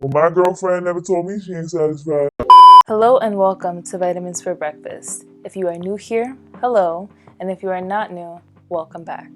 Well, my girlfriend never told me she ain't satisfied. Hello and welcome to Vitamins for Breakfast. If you are new here, hello, and if you are not new, welcome back.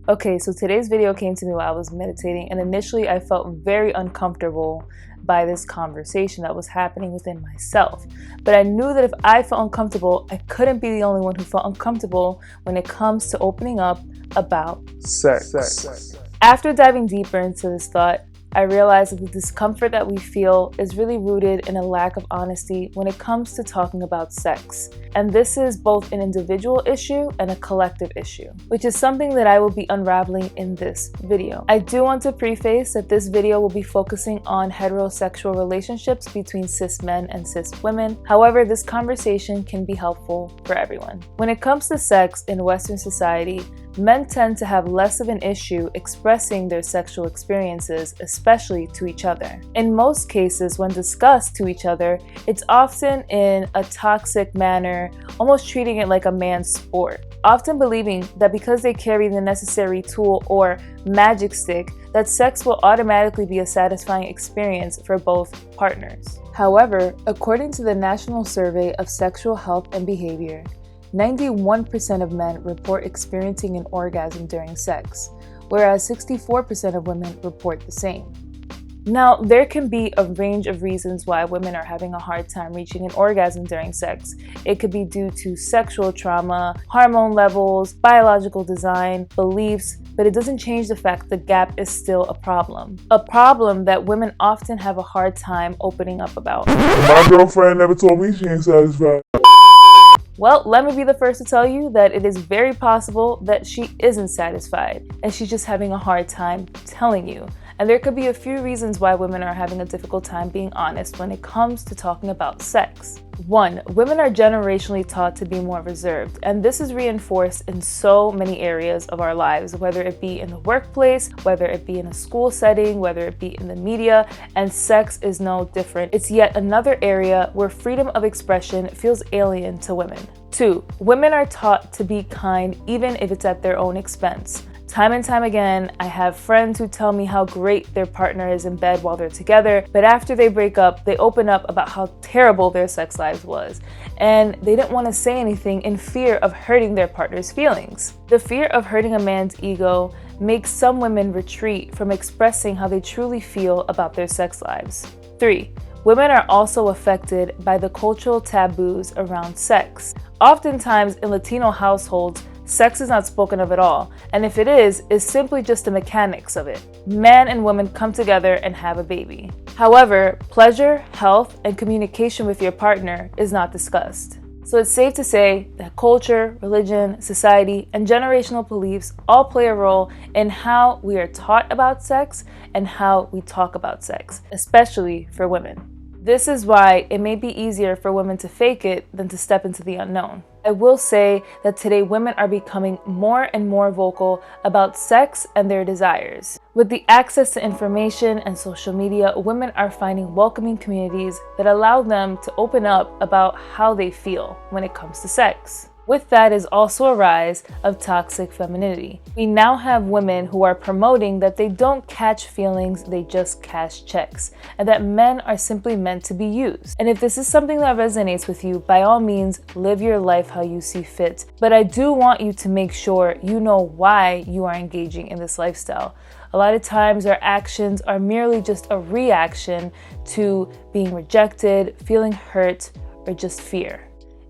Okay, so today's video came to me while I was meditating, and initially I felt very uncomfortable by this conversation that was happening within myself. But I knew that if I felt uncomfortable, I couldn't be the only one who felt uncomfortable when it comes to opening up about Sex. After diving deeper into this thought, I realized that the discomfort that we feel is really rooted in a lack of honesty when it comes to talking about sex. And this is both an individual issue and a collective issue, which is something that I will be unraveling in this video. I do want to preface that this video will be focusing on heterosexual relationships between cis men and cis women. However, this conversation can be helpful for everyone. When it comes to sex in Western society, men tend to have less of an issue expressing their sexual experiences, especially to each other. In most cases, when discussed to each other, it's often in a toxic manner, almost treating it like a man's sport, often believing that because they carry the necessary tool or magic stick, that sex will automatically be a satisfying experience for both partners. However, according to the National Survey of Sexual Health and Behavior, 91% of men report experiencing an orgasm during sex, whereas 64% of women report the same. Now, there can be a range of reasons why women are having a hard time reaching an orgasm during sex. It could be due to sexual trauma, hormone levels, biological design, beliefs, but it doesn't change the fact the gap is still a problem. A problem that women often have a hard time opening up about. My girlfriend never told me she ain't satisfied. Well, let me be the first to tell you that it is very possible that she isn't satisfied and she's just having a hard time telling you. And there could be a few reasons why women are having a difficult time being honest when it comes to talking about sex. 1. Women are generationally taught to be more reserved, and this is reinforced in so many areas of our lives, whether it be in the workplace, whether it be in a school setting, whether it be in the media, and sex is no different. It's yet another area where freedom of expression feels alien to women. 2. Women are taught to be kind even if it's at their own expense. Time and time again, I have friends who tell me how great their partner is in bed while they're together, but after they break up, they open up about how terrible their sex lives was, and they didn't want to say anything in fear of hurting their partner's feelings. The fear of hurting a man's ego makes some women retreat from expressing how they truly feel about their sex lives. 3. Women are also affected by the cultural taboos around sex. Oftentimes in Latino households, sex is not spoken of at all, and if it is, it's simply just the mechanics of it. Man and woman come together and have a baby. However, pleasure, health, and communication with your partner is not discussed. So it's safe to say that culture, religion, society, and generational beliefs all play a role in how we are taught about sex and how we talk about sex, especially for women. This is why it may be easier for women to fake it than to step into the unknown. I will say that today women are becoming more and more vocal about sex and their desires. With the access to information and social media, women are finding welcoming communities that allow them to open up about how they feel when it comes to sex. With that is also a rise of toxic femininity. We now have women who are promoting that they don't catch feelings, they just cash checks, and that men are simply meant to be used. And if this is something that resonates with you, by all means, live your life how you see fit. But I do want you to make sure you know why you are engaging in this lifestyle. A lot of times our actions are merely just a reaction to being rejected, feeling hurt, or just fear.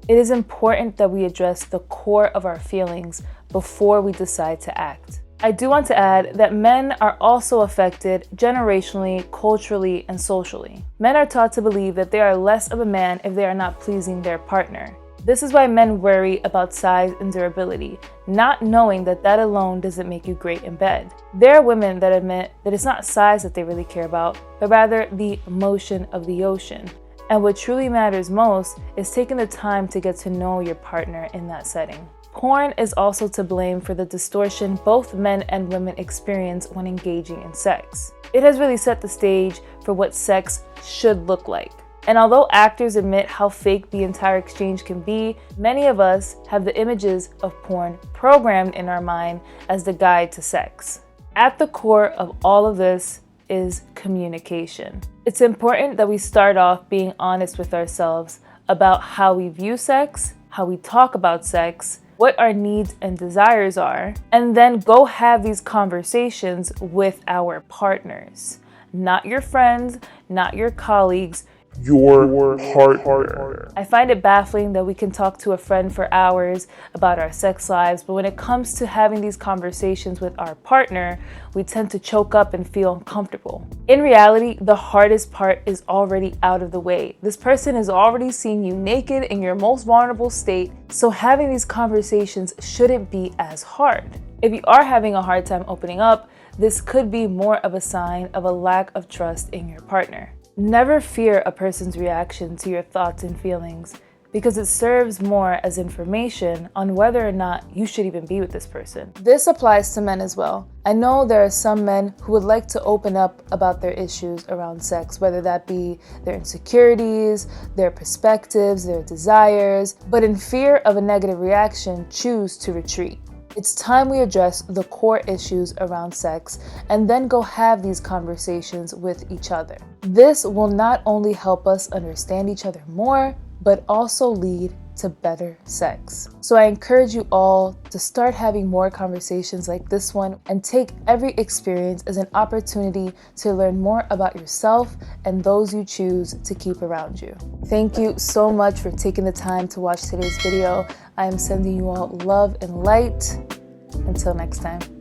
It is important that we address the core of our feelings before we decide to act. I do want to add that men are also affected generationally, culturally, and socially. Men are taught to believe that they are less of a man if they are not pleasing their partner. This is why men worry about size and durability, not knowing that that alone doesn't make you great in bed. There are women that admit that it's not size that they really care about, but rather the emotion of the ocean. And what truly matters most is taking the time to get to know your partner in that setting. Porn is also to blame for the distortion both men and women experience when engaging in sex. It has really set the stage for what sex should look like. And although actors admit how fake the entire exchange can be, many of us have the images of porn programmed in our mind as the guide to sex. At the core of all of this is communication. It's important that we start off being honest with ourselves about how we view sex, how we talk about sex, what our needs and desires are, and then go have these conversations with our partners. Not your friends, not your colleagues, Your partner. I find it baffling that we can talk to a friend for hours about our sex lives, but when it comes to having these conversations with our partner, we tend to choke up and feel uncomfortable. In reality, the hardest part is already out of the way. This person is already seeing you naked in your most vulnerable state, so having these conversations shouldn't be as hard. If you are having a hard time opening up, this could be more of a sign of a lack of trust in your partner. Never fear a person's reaction to your thoughts and feelings, because it serves more as information on whether or not you should even be with this person. This applies to men as well. I know there are some men who would like to open up about their issues around sex, whether that be their insecurities, their perspectives, their desires, but in fear of a negative reaction, choose to retreat. It's time we address the core issues around sex and then go have these conversations with each other. This will not only help us understand each other more, but also lead to better sex. So I encourage you all to start having more conversations like this one and take every experience as an opportunity to learn more about yourself and those you choose to keep around you. Thank you so much for taking the time to watch today's video. I am sending you all love and light. Until next time.